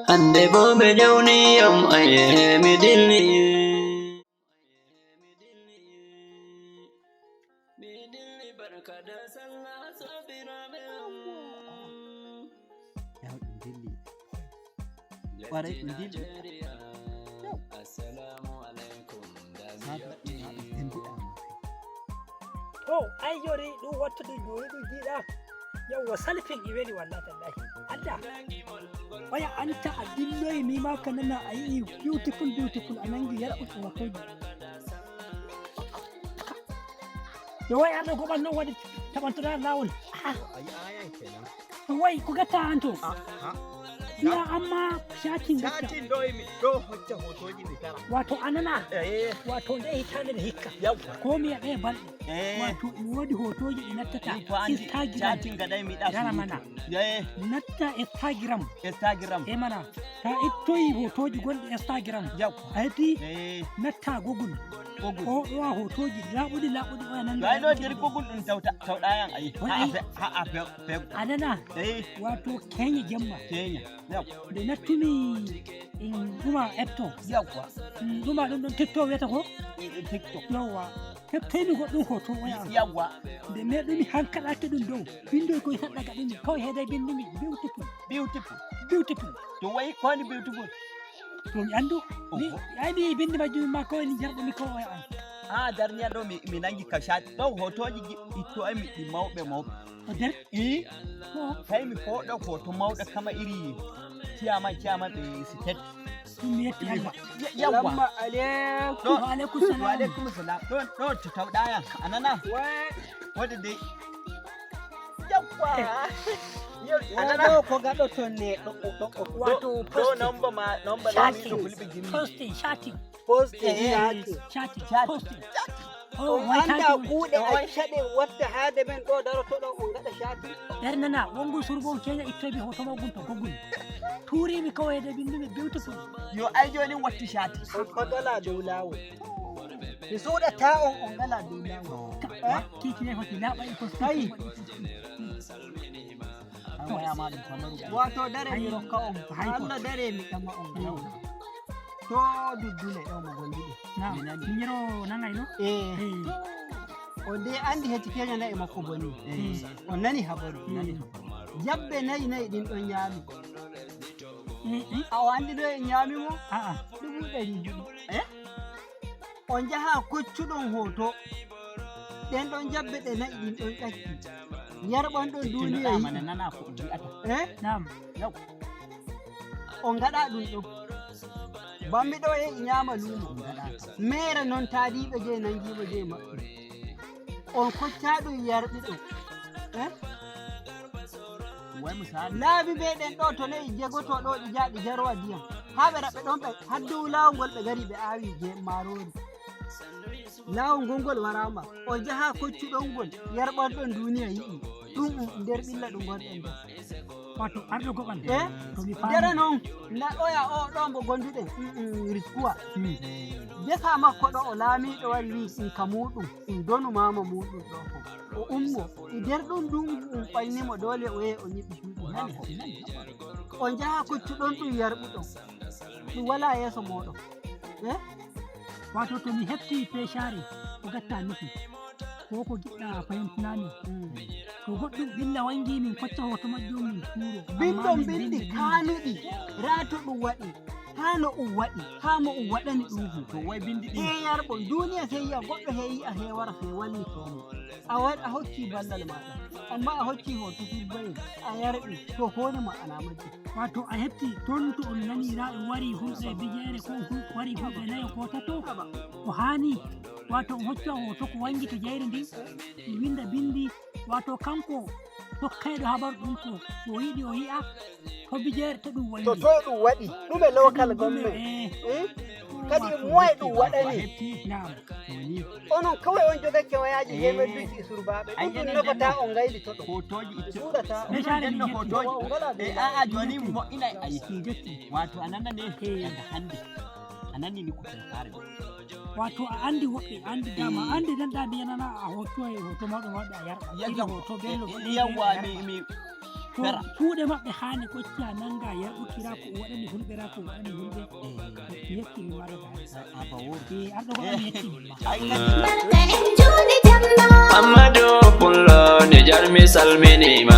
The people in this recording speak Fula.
Hande bo ɓe ƴewni am aye mi dilli. Barka da sallah sobiraɓe am. Yaw ɗum dilli. Ƙwarai ɗum dilli. Assalamu alaikum da to ai yori ɗum wattude joni ɗum jiiɗa yawwa salfin i weli wallahi tallahi Allah waya anta a dilloyi mima ka nana a yi beautiful a nangi yarɓutu wattoji yo way arɗo goɓan noon waɗi taɓantoɗa lawol way ko gatta an to ya amma shatin gatta shatin ɗo hocca hotoji mi tara wato anana wato nde hitande nde hikka ko mi yaɓe balɗe wato mi woodi hotoji ɗi nattata Instagram shatin gaɗay mi ɗa yara mana natta Instagram e mana ta ittoyi hotoji gonɗi Instagram a hetti natta Google o ɗowa hotoji laɓuɗi oya nan ay ɗo nder Google ɗum tawɗayan ayi ha anana wato kenya jamma nde nattumi ɗuma epto ɗuma ɗum ɗon tiktok wiyata ko yawwa heɓtoymi goɗɗum hoto oya nde meɗumi hankaɗaki ɗum dow bindoy koye saɗɗaga ɗumi kawai heeday bindumi beautiful to wayi kowani beautiful to mi andu ay mi bindi majjumi ma kawai ni jarɗumi ko oya an darniya ɗo mi nangi ka shati ɗon hotoji itto ay mi ɗi mawɓe o nder tawi mi foɗo hoto mawɗo kama iri ciyaman ɓe state ɗum yetti Allah yawwa aleykum salam ɗo to tawɗayan anana waɗi de yawwa anana ko gaɗo ton ne wato ɗo nomba lami ɗo fulɓe jimmi chatting anda kuuɗe a caɗe watta haade men ɗo darotoɗo on gaɗa shati nder nana wongu surbon kenya ittoymi hoto magum to Google turimi kawai da bindumi beautiful yo ay joni watti shati fagala dow lawol mi suuɗata on gala dow lawol kikine hoti laɓay ko tawi wayama ɗum kamaru wato dare mi rokka on Allah dare mi ɗama on to duddule ɗo mo gondiɗi miñiro nangay no o de andi heti kenya nayi makko boni on nani habaru jabbe nayi ɗin ɗon ñaami a andi ɗo e ñaamimo $100 on jaha koccuɗon hoto ɗen ɗon jabbe ɗe nayi ɗin ɗon ƴakki yarɓon ɗon duniya on gaɗa ɗum ɗo bammi ɗo e ñaama lumo mere noon taadiɓe je nangiɓe je maɓɓe on kocca ɗum yarɓiɗo laabi meɗen ɗo to nayi jegoto ɗo ɗi jaaɗi jarwa ndiyam ha ɓe raɓɓe ɗon ɓe ha dow laawol ngol ɓe gari ɓe aawi je marori laawol ngolngol warama on jaha koccuɗon ngol yarɓon ɗon duniya yiɗi ɗum nder ɓilla ɗum gonɗen nder wato arɗo goɓan dere noon naɗoya o ɗo mbo gonduɗen riskuwa defa makko ɗo o laamiɗo wari wi ɗum ka muɗum ɗum donu mama muɗum ɗo ko o ummo e nder ɗum ɓaynimo dole o yehi o ñiɓi cuuɗi mako on jaha koccuɗon ɗum yarɓuɗo ɗum wala yeeso moɗon wato to mi hefti pecare ko gatta nufi ko giɗɗa fahimtinami to goɗɗum ɓilla wangi min kocca hoto majjum min tuuro bindon bindi kanuɗi rato ɗum waɗi hano waɗi hamo waɗani ɗum to way bindi ɗi yarɓon duniya sey yiya goɗɗo heyi a hewara fe walli tomo a hokki ballal maɗa amma a hokki hoto fulbayin a yarɓi to hone ma ana majji wato a hefti ton to on nanira ɗum wari hulɓe bijere ko wari hulɓe nayo ko tato ko hani wato on hocca hoto ko wangi to jeyri ndi winda bindi wato kanko tokkayɗo habar ɗum ko o yiɗi o yi'a to bijere to ɗum wangi to ɗum waɗi ɗume local government kadi moye ɗum waɗani onon kawai on jogake wayaji hemedduji surbaɓe ɗum nafata on gayli to ɗo hotoji suɗata ɗenno hotoji a joni moƴƴinay a yiki wato ananda ne daga hande anani ni ko tare wato a andi woɓɓe andi dama andi dan da biyanana a hoto mawɗo waɗa a yarɓa hoto bello yawwa to kuuɗe maɓɓe haane kocca nanga yarɓutira ko o waɗani hulɓera ko o waɗani hulɓe yettimi maɗa arɗo ko ɗan yettimi Amadu Pullo Nijar mi salminima